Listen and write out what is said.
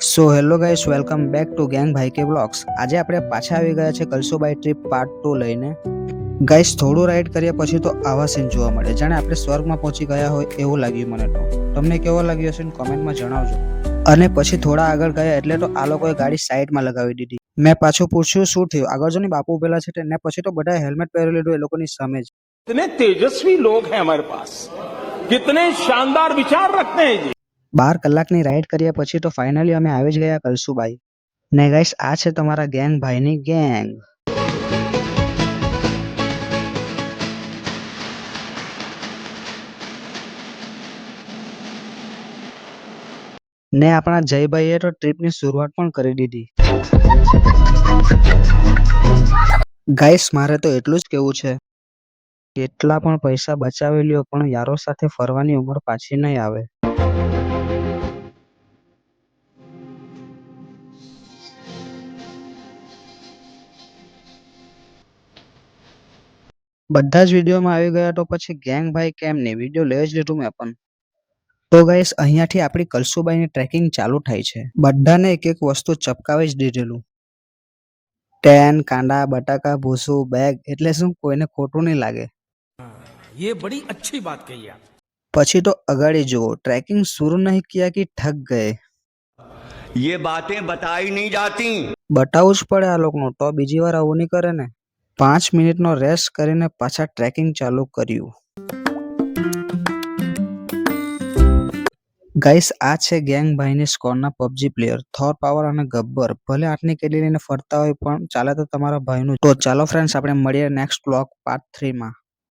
So hello guys, welcome back to gang ભાઈ કે blogs. આજે આપણે પાછા આવી ગયા છે કલસુબાઈ ટ્રીપ પાર્ટ 2 લઈને। ગાઈસ, થોડું રાઈડ કર્યા પછી તો આવા સીન જોવા મળે જાણે આપણે સ્વર્ગમાં પહોંચી ગયા હોય એવું લાગ્યું મને તો। તમને કેવો લાગ્યો હશે કોમેન્ટમાં જણાવજો। અને પછી થોડા આગળ ગયા એટલે તો આ લોકોએ ગાડી સાઈડમાં લગાવી દીધી। મેં પાછું પૂછ્યું શું થયું, આગળ જો ને બાપુ ઉભેલા છે ને પછી તો બધા હેલ્મેટ પહેરી લીધું એ લોકોની સામે જ। कितने तेजस्वी लोग हैं हमारे पास, कितने शानदार विचार रखते हैं जी। 12 કલાકની રાઈડ કર્યા પછી તો ફાઇનલી અમે આવી જ ગયા કલસુબાઈ। ને ગાઈસ, આ છે તમારા ગેંગ ભાઈની ગેંગ। ને આપણા જયભાઈએ તો ટ્રીપની શરૂઆત પણ કરી દીધી। ગાઈસ, મારે તો એટલું જ કેવું છે, કેટલા પણ પૈસા બચાવી લ્યો પણ યારો સાથે ફરવાની ઉંમર પાછી નહીં આવે। બધા જ વિડીયોમાં આવી ગયા તો પછી ગેંગ ભાઈ કેમ નહીં, વિડીયો લઈ જ લીધું મેં પણ। તો ગાઈસ, અહીંયાથી આપણી કલસુબાઈની ટ્રેકિંગ ચાલુ થાય છે। બધાને એક એક વસ્તુ ચપકાવી જ દીધેલું। ટેન, કાંડા, બટાકા, ભૂસું, બેગ, એટલે શું કોઈને ખોટું નહીં લાગે। ये बड़ी अच्छी बात कही आप। પછી તો અગાડી જુઓ, ટ્રેકિંગ शुरू नहीं किया कि थक गए। ये बातें बताई नहीं जाती। બતાવવું જ પડે આ લોકોનું, તો બીજી વાર આવું નહીં કરે ને। 5 મિનિટનો રેસ્ટ કરીને પાછા ટ્રેકિંગ ચાલુ કર્યું। ગાઈસ, આ છે ગેંગ ભાઈની સ્કોરના પબજી પ્લેયર થોર પાવર અને ગબ્બર। ભલે આટલી કેડી લઈને ફરતા હોય પણ ચાલે તો તમારા ભાઈનું। તો ચાલો ફ્રેન્ડ્સ, આપણે મળીએ નેક્સ્ટ બ્લોગ પાર્ટ 3 માં।